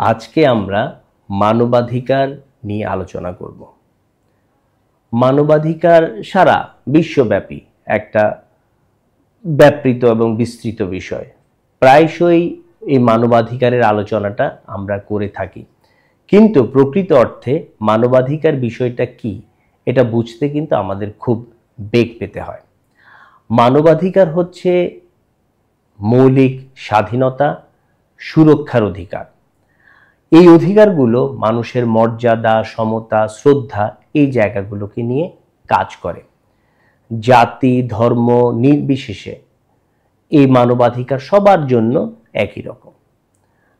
আজকে আমরা মানবাধিকার নিয়ে আলোচনা করব। মানবাধিকার সারা বিশ্বব্যাপী একটা ব্যাপৃত এবং বিস্তৃত বিষয়। প্রায়শই এই মানবাধিকারের আলোচনাটা আমরা করে থাকি, কিন্তু প্রকৃত অর্থে মানবাধিকার বিষয়টা কি এটা বুঝতে কিন্তু আমাদের খুব বেগ পেতে হয়। মানবাধিকার হচ্ছে মৌলিক স্বাধীনতা, সুরক্ষার অধিকার। এই অধিকারগুলো মানুষের মর্যাদা, সমতা, শ্রদ্ধা এই জায়গাগুলোকে নিয়ে কাজ করে। জাতি, ধর্ম নির্বিশেষে এই মানবাধিকার সবার জন্য একই রকম।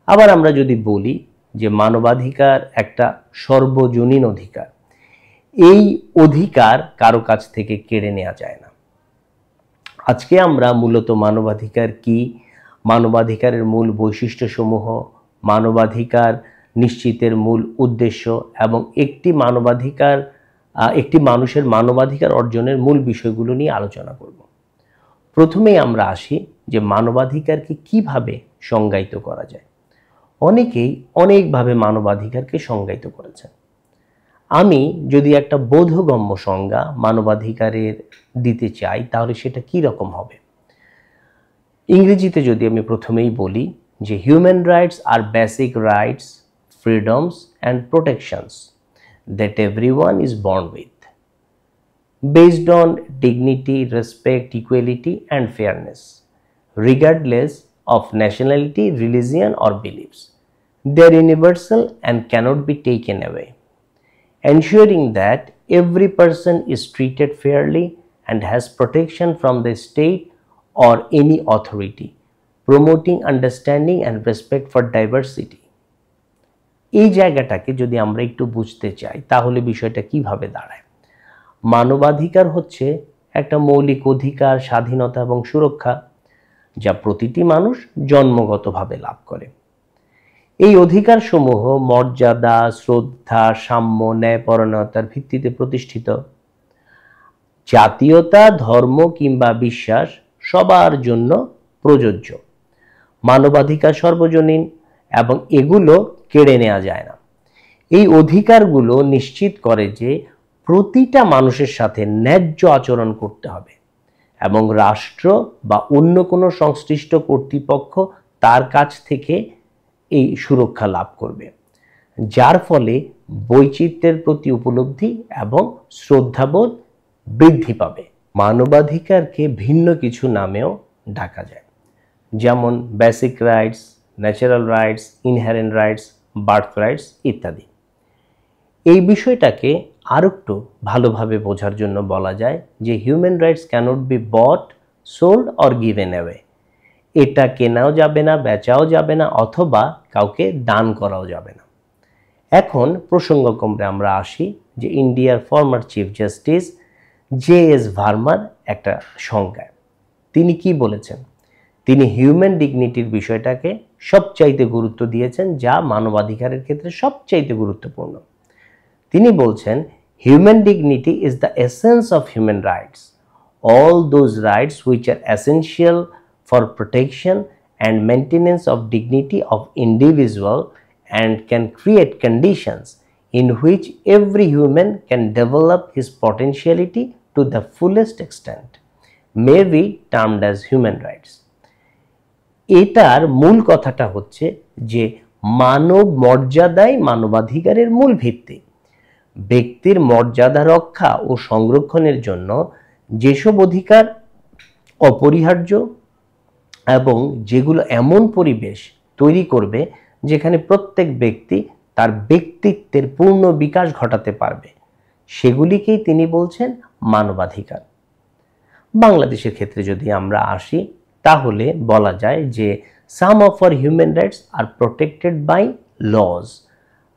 আবার আমরা যদি বলি যে মানবাধিকার একটা সর্বজনীন অধিকার, এই অধিকার কারো কাছ থেকে কেড়ে নেওয়া যায় না। আজকে আমরা মূলত মানবাধিকার কি, মানবাধিকারের মূল বৈশিষ্ট্যসমূহ, মানবাধিকার নিশ্চিতের মূল উদ্দেশ্য এবং একটি মানুষের মানবাধিকার অর্জনের মূল বিষয়গুলো নিয়ে আলোচনা করব। প্রথমেই আমরা আসি যে মানবাধিকারকে কিভাবে সংজ্ঞায়িত করা যায়। অনেকেই অনেকভাবে মানবাধিকারকে সংজ্ঞায়িত করেছেন। আমি যদি একটা বোধগম্য সংজ্ঞা মানবাধিকারের দিতে চাই তাহলে সেটা কি রকম হবে? ইংরেজিতে যদি আমি প্রথমেই বলি যে হিউম্যান রাইটস আর basic rights, freedoms and protections that everyone is born with, based on dignity, respect, equality and fairness, regardless of nationality, religion or beliefs. They are universal and cannot be taken away, ensuring that every person is treated fairly and has protection from the state or any authority, promoting understanding and respect for diversity. এই জায়গাটাকে যদি আমরা একটু বুঝতে চাই তাহলে বিষয়টা কিভাবে দাঁড়ায়। মানবাধিকার হচ্ছে একটা মৌলিক অধিকার, স্বাধীনতা এবং সুরক্ষা যা প্রতিটি মানুষ জন্মগতভাবে লাভ করে। এই অধিকারসমূহ মর্যাদা, শ্রদ্ধা, সাম্য, ন্যায়পরায়ণতার ভিত্তিতে প্রতিষ্ঠিত। জাতীয়তা, ধর্ম কিংবা বিশ্বাস সবার জন্য প্রযোজ্য। মানবাধিকার সর্বজনীন এবং এগুলো কেড়ে নেওয়া যায় না। এই অধিকারগুলো নিশ্চিত করে যে প্রতিটা মানুষের সাথে ন্যায্য আচরণ করতে হবে এবং রাষ্ট্র বা অন্য কোনো সংশ্লিষ্ট কর্তৃপক্ষ তার কাছ থেকে এই সুরক্ষা লাভ করবে, যার ফলে বৈচিত্র্যের প্রতি উপলব্ধি এবং শ্রদ্ধাবোধ বৃদ্ধি পাবে। মানবাধিকারকে ভিন্ন কিছু নামেও ডাকা যায়, যেমন basic rights, natural rights, inherent rights, birth rights ইত্যাদি। এই বিষয়টাকে আরেকটু ভালোভাবে বোঝার জন্য বলা যায় যে human rights cannot be bought, sold or given away. এটা কেনাও যাবে না, বেচাও যাবে না, অথবা কাউকে দান করাও যাবে না। এখন প্রসঙ্গক্রমে আমরা আসি যে ইন্ডিয়ার ফর্মার চিফ জাস্টিস জে.এস. ভার্মার একটা সংজ্ঞা। তিনি কি বলেছেন? তিনি হিউম্যান ডিগনিটির বিষয়টাকে সবচাইতে গুরুত্ব দিয়েছেন, যা মানবাধিকারের ক্ষেত্রে সবচাইতে গুরুত্বপূর্ণ। তিনি বলছেন, human dignity is the essence of human rights, all those rights which are essential for protection and maintenance of dignity of individual and can create conditions in which every human can develop his potentiality to the fullest extent may be termed as human rights. এটার মূল কথাটা হচ্ছে যে মানব মর্যাদাই মানবাধিকারের মূল ভিত্তি। ব্যক্তির মর্যাদা রক্ষা ও সংরক্ষণের জন্য যেসব অধিকার অপরিহার্য এবং যেগুলো এমন পরিবেশ তৈরি করবে যেখানে প্রত্যেক ব্যক্তি তার ব্যক্তিত্বের পূর্ণ বিকাশ ঘটাতে পারবে, সেগুলিকেই তিনি বলছেন মানবাধিকার। বাংলাদেশের ক্ষেত্রে যদি আমরা আসি তাহলে বলা যায় যে some of our human rights are protected by laws.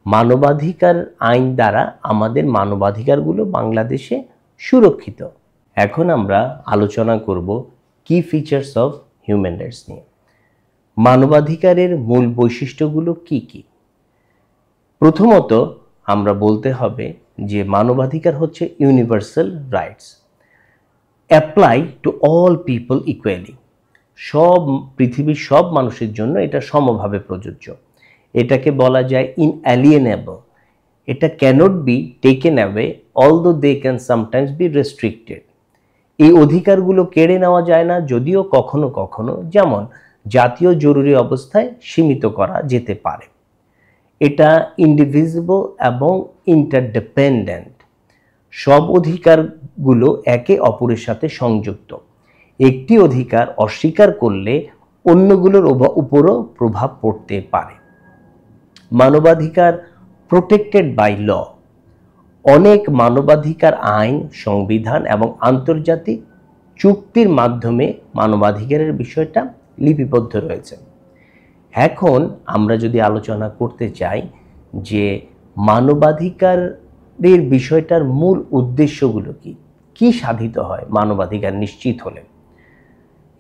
মানবাধিকার আইন দ্বারা আমাদের মানবাধিকারগুলো বাংলাদেশে সুরক্ষিত। এখন আমরা আলোচনা করব কি ফিচার্স অফ হিউম্যান রাইটস নিয়ে। মানবাধিকারের মূল বৈশিষ্ট্যগুলো কি কি? প্রথমত আমরা বলতে হবে যে মানবাধিকার হচ্ছে universal rights, apply to all people equally. পৃথিবীর সব মানুষের জন্য এটা সমভাবে প্রযোজ্য এটাকে বলা যায় ইনঅ্যালিয়েনেবল। এটা cannot be taken away although they can sometimes be restricted. এই অধিকারগুলো কেড়ে নেওয়া যায় না, যদিও কখনো কখনো, যেমন জাতীয় জরুরি অবস্থায় সীমিত করা যেতে পারে। এটা ইনডিভিজিবল এবং ইন্টারডিপেন্ডেন্ট। সব অধিকারগুলো একে অপরের সাথে সংযুক্ত। একটি অধিকার অস্বীকার করলে অন্যগুলোর উপরও প্রভাব পড়তে পারে। মানবাধিকার প্রোটেক্টেড বাই ল। অনেক মানবাধিকার আইন, সংবিধান এবং আন্তর্জাতিক চুক্তির মাধ্যমে মানবাধিকারের বিষয়টা লিপিবদ্ধ রয়েছে। এখন আমরা যদি আলোচনা করতে চাই যে মানবাধিকারের বিষয়টার মূল উদ্দেশ্যগুলো কি সাধিত হয় মানবাধিকার নিশ্চিত হলে,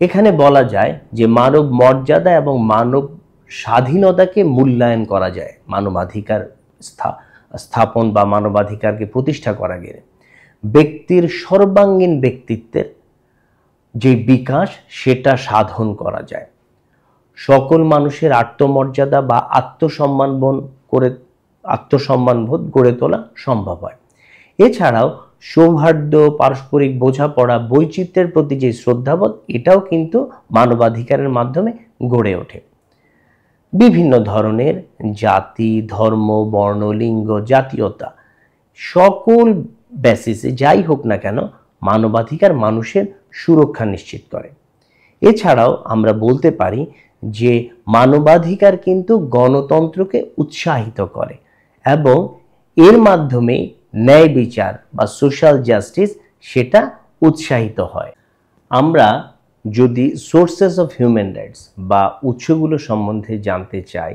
এখানে বলা যায় যে মানব মর্যাদা এবং মানব স্বাধীনতাকে মূল্যায়ন করা যায় মানবাধিকার স্থাপন বা মানবাধিকারকে প্রতিষ্ঠা করা গেলে। ব্যক্তির সর্বাঙ্গীন ব্যক্তিত্বের যে বিকাশ সেটা সাধন করা যায়। সকল মানুষের আত্মমর্যাদা বা আত্মসম্মানবোধ গড়ে তোলা সম্ভব হয়। এছাড়াও সৌহার্দ্য, পারস্পরিক বোঝাপড়া, বৈচিত্র্যের প্রতি যে শ্রদ্ধাবোধ, এটাও কিন্তু মানবাধিকারের মাধ্যমে গড়ে ওঠে। বিভিন্ন ধরনের জাতি, ধর্ম, বর্ণ, লিঙ্গ, জাতীয়তা, সকল বেসিসে যাই হোক না কেন, মানবাধিকার মানুষের সুরক্ষা নিশ্চিত করে। এছাড়াও আমরা বলতে পারি যে মানবাধিকার কিন্তু গণতন্ত্রকে উৎসাহিত করে এবং এর মাধ্যমে ন্যায় বিচার বা সোশ্যাল জাস্টিস সেটা উৎসাহিত হয়। আমরা যদি সোর্সেস অফ হিউম্যান রাইটস বা উৎসগুলো সম্বন্ধে জানতে চাই,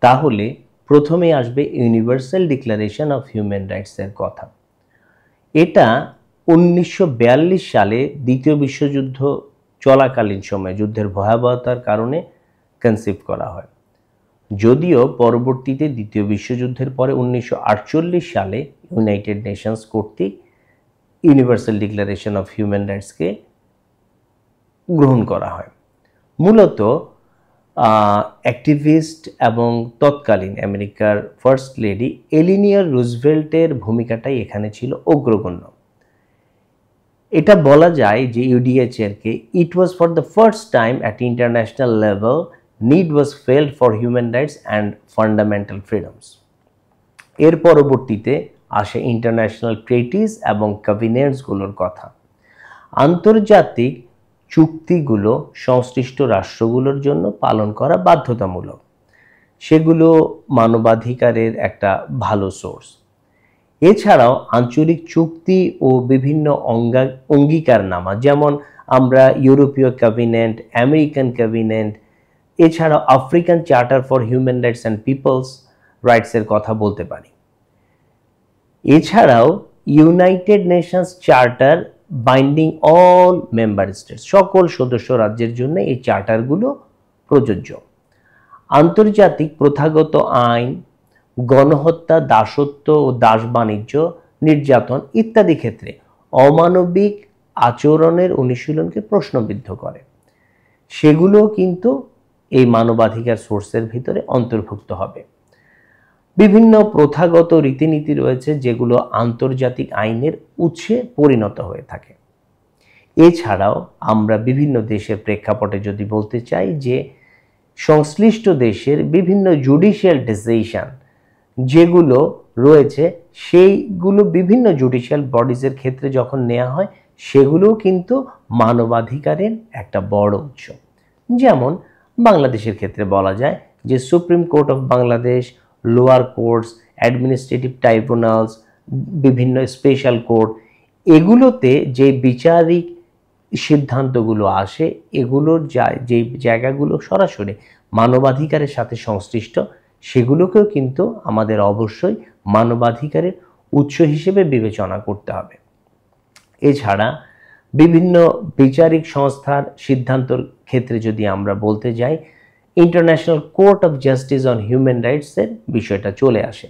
তাহলে প্রথমে আসবে ইউনিভার্সাল ডিক্লারেশন অফ হিউম্যান রাইটসের কথা। এটা 1942 সালে দ্বিতীয় বিশ্বযুদ্ধ চলাকালীন সময়ে যুদ্ধের ভয়াবহতার কারণে কনসিভ করা হয়। যদিও পরবর্তীতে দ্বিতীয় বিশ্বযুদ্ধের পরে 1948 সালে ইউনাইটেড নেশনস কর্তৃক ইউনিভার্সাল ডিক্লারেশন অফ হিউম্যান রাইটসকে গ্রহণ করা হয়। মূলত অ্যাক্টিভিস্ট এবং তৎকালীন আমেরিকার ফার্স্ট লেডি এলিনিয়র রুজভেল্টের ভূমিকাটাই এখানে ছিল অগ্রগণ্য। এটা বলা যায় যে ইউডিএচআরকে it was for the first time at international level need was felt for human rights and fundamental freedoms. এর পরবর্তীতে আসে ইন্টারন্যাশনাল ট্রিটিজ এবং কভেনেন্টসগুলোর কথা। আন্তর্জাতিক চুক্তিগুলো সংশ্লিষ্ট রাষ্ট্রগুলোর জন্য পালন করা বাধ্যতামূলক। সেগুলো মানবাধিকারের একটা ভালো সোর্স। এছাড়াও আঞ্চলিক চুক্তি ও বিভিন্ন অঙ্গীকারনামা, যেমন আমরা ইউরোপীয় কভেনেন্ট, আমেরিকান কভেনেন্ট, এছাড়াও African charter for human rights and peoples রাইটসের কথা বলতে পারি। এছাড়াও United Nations charter binding all member states, সকল সদস্য রাজ্যের জন্য এই চার্টারগুলো প্রযোজ্য। আন্তর্জাতিক প্রথাগত আইন, গণহত্যা, দাসত্ব ও দাস বাণিজ্য, নির্যাতন ইত্যাদি ক্ষেত্রে অমানবিক আচরণের অনুশীলনকে প্রশ্নবিদ্ধ করে। সেগুলো কিন্তু এই মানবাধিকার সোর্সের ভিতরে অন্তর্ভুক্ত হবে। বিভিন্ন প্রথাগত রীতিনীতি রয়েছে যেগুলো আন্তর্জাতিক আইনের উৎসে পরিণত হয়ে থাকে। এছাড়াও আমরা বিভিন্ন দেশের প্রেক্ষাপটে যদি বলতে চাই যে সংশ্লিষ্ট দেশের বিভিন্ন জুডিশিয়াল ডিসিশন যেগুলো রয়েছে, সেইগুলো বিভিন্ন জুডিশিয়াল বডিজের ক্ষেত্রে যখন নেওয়া হয়, সেগুলোও কিন্তু মানবাধিকারের একটা বড় উৎস। যেমন বাংলাদেশের ক্ষেত্রে বলা যায় যে supreme court of Bangladesh, lower courts, administrative tribunals, বিভিন্ন স্পেশাল কোর্ট, এগুলোতে যে বিচারিক সিদ্ধান্তগুলো আসে, এগুলোর যে জায়গাগুলো সরাসরি মানবাধিকারের সাথে সংশ্লিষ্ট, সেগুলোকেও কিন্তু আমাদের অবশ্যই মানবাধিকারের উৎস হিসেবে বিবেচনা করতে হবে। এছাড়া বিভিন্ন বিচারিক সংস্থার সিদ্ধান্তর ক্ষেত্রে যদি আমরা বলতে যাই, International Court of Justice on human রাইটসের বিষয়টা চলে আসে।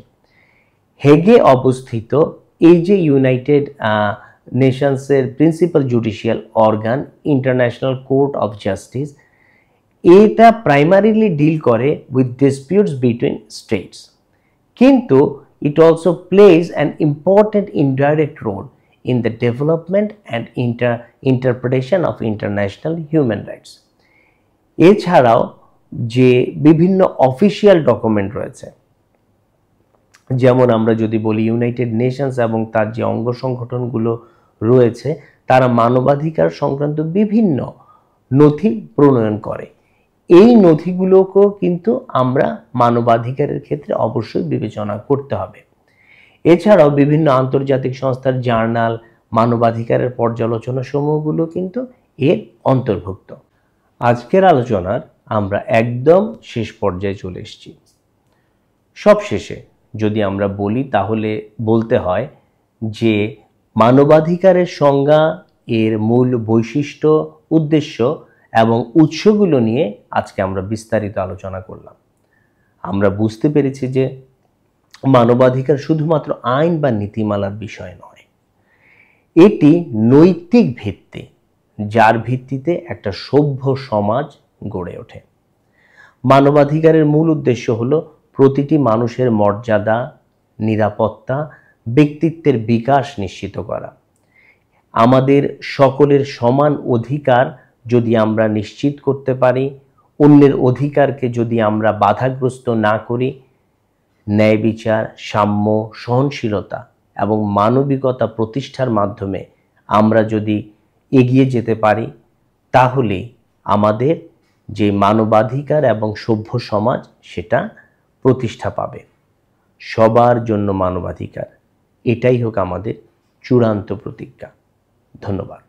হেগে অবস্থিত এই যে ইউনাইটেড নেশনসের principal judicial organ International Court of Justice, এটা প্রাইমারিলি ডিল করে উইথ ডিসপিউটস বিটুইন স্টেটস, কিন্তু it also plays an important indirect role in the development and interpretation of international human rights. এছাড়াও যে বিভিন্ন অফিসিয়াল ডকুমেন্ট রয়েছে, যেমন আমরা যদি বলি ইউনাইটেড নেশনস এবং তার যে অঙ্গ সংগঠনগুলো রয়েছে, তারা মানবাধিকার সংক্রান্ত বিভিন্ন নথি প্রণয়ন করে। এই নথিগুলোকেও কিন্তু আমরা মানবাধিকারের ক্ষেত্রে অবশ্যই বিবেচনা করতে হবে। এছাড়াও বিভিন্ন আন্তর্জাতিক সংস্থার জার্নাল, মানবাধিকারের পর্যালোচনা সমূহগুলো কিন্তু এর অন্তর্ভুক্ত। আজকের আলোচনার আমরা একদম শেষ পর্যায়ে চলে এসেছি। সবশেষে যদি আমরা বলি তাহলে বলতে হয় যে মানবাধিকারের সংজ্ঞা, এর মূল বৈশিষ্ট্য, উদ্দেশ্য এবং উৎসগুলো নিয়ে আজকে আমরা বিস্তারিত আলোচনা করলাম। আমরা বুঝতে পেরেছি যে মানবাধিকার শুধুমাত্র আইন বা নীতিমালার বিষয় নয়, এটি নৈতিক ভিত্তি, যার ভিত্তিতে একটা সভ্য সমাজ গড়ে ওঠে। মানবাধিকারের মূল উদ্দেশ্য হলো প্রতিটি মানুষের মর্যাদা, নিরাপত্তা, ব্যক্তিত্বের বিকাশ নিশ্চিত করা। আমাদের সকলের সমান অধিকার যদি আমরা নিশ্চিত করতে পারি, অন্যের অধিকারকে যদি আমরা বাধাগ্রস্ত না করি, ন্যায় বিচার, সাম্য, সহনশীলতা এবং মানবিকতা প্রতিষ্ঠার মাধ্যমে আমরা যদি এগিয়ে যেতে পারি, তাহলে আমাদের যে মানবাধিকার এবং সভ্য সমাজ সেটা প্রতিষ্ঠা পাবে। সবার জন্য মানবাধিকার, এটাই হোক আমাদের চূড়ান্ত প্রতিজ্ঞা। ধন্যবাদ।